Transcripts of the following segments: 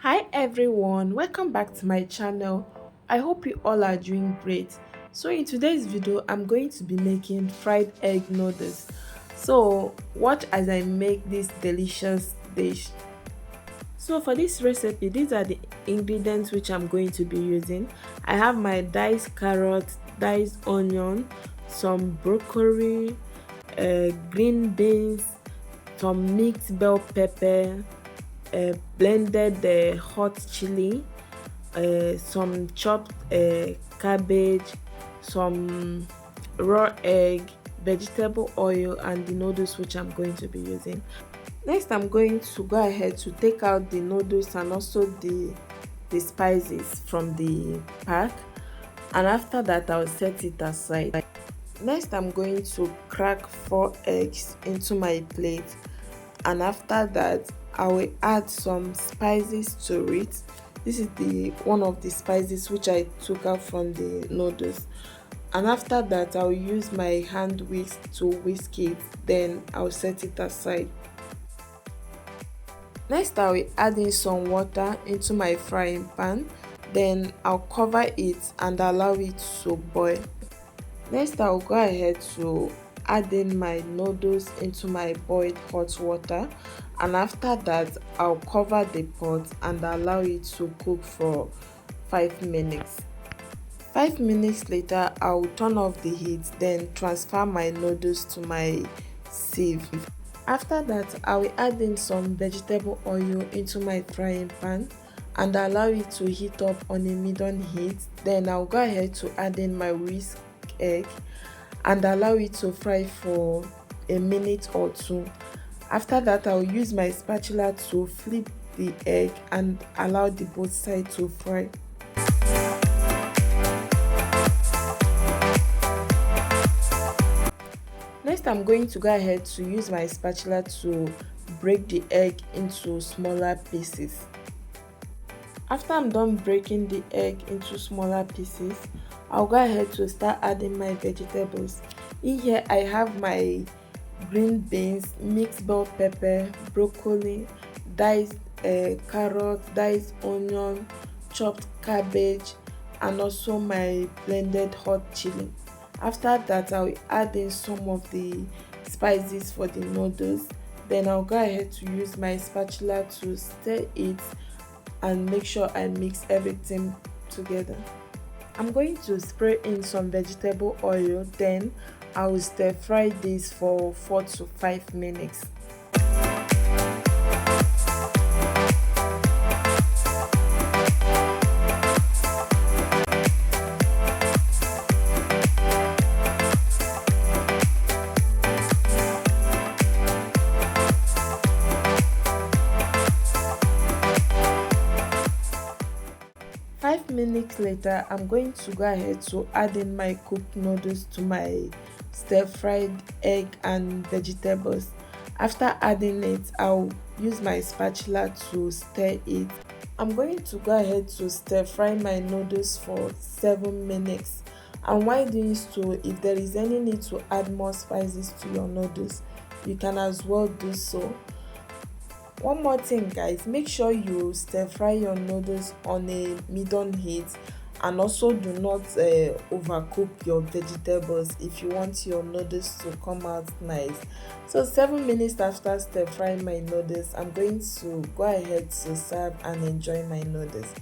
Hi everyone, welcome back to my channel. I hope you all are doing great. So in today's video I'm going to be making fried egg noodles. So watch as I make this delicious dish. So for this recipe, these are the ingredients which I'm going to be using. I have my diced carrot, diced onion, some broccoli, green beans, some mixed bell pepper, blended hot chili, some chopped cabbage, some raw egg, vegetable oil, and the noodles which I'm going to be using. Next, I'm going to go ahead to take out the noodles and also the spices from the pack, and after that I'll set it aside. Next, I'm going to crack 4 eggs into my plate, and after that I will add some spices to it. This is the one of the spices which I took out from the noodles, and after that I'll use my hand whisk to whisk it, then I'll set it aside. Next, I will add in some water into my frying pan, then I'll cover it and allow it to boil. Next, I'll go ahead to add in my noodles into my boiled hot water, and after that I'll cover the pot and allow it to cook for 5 minutes. 5 minutes later, I'll turn off the heat, then transfer my noodles to my sieve. After that, I will add in some vegetable oil into my frying pan and allow it to heat up on a medium heat. Then I'll go ahead to add in my whisk egg and allow it to fry for a minute or two. After that, I'll use my spatula to flip the egg and allow the both sides to fry. Next, I'm going to go ahead to use my spatula to break the egg into smaller pieces. After I'm done breaking the egg into smaller pieces, I'll go ahead to start adding my vegetables. In here, I have my green beans, mixed bell pepper, broccoli, diced carrot, diced onion, chopped cabbage, and also my blended hot chili. After that, I will add in some of the spices for the noodles. Then I'll go ahead to use my spatula to stir it and make sure I mix everything together. I'm going to spray in some vegetable oil, then I will stir fry this for 4 to 5 minutes. Five minutes later, I'm going to go ahead to add in my cooked noodles to my stir-fried egg and vegetables. After adding it, I'll use my spatula to stir it. I'm going to go ahead to stir fry my noodles for 7 minutes. And while doing so, if there is any need to add more spices to your noodles, you can as well do so. One more thing, guys, make sure you stir fry your noodles on a medium heat, and also do not overcook your vegetables if you want your noodles to come out nice. So 7 minutes after stir frying my noodles, I'm going to go ahead to serve and enjoy my noodles.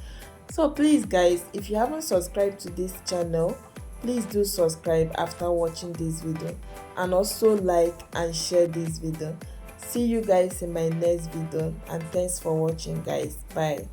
So please guys, if you haven't subscribed to this channel, please do subscribe after watching this video, and also like and share this video. See you guys in my next video, and thanks for watching guys. Bye.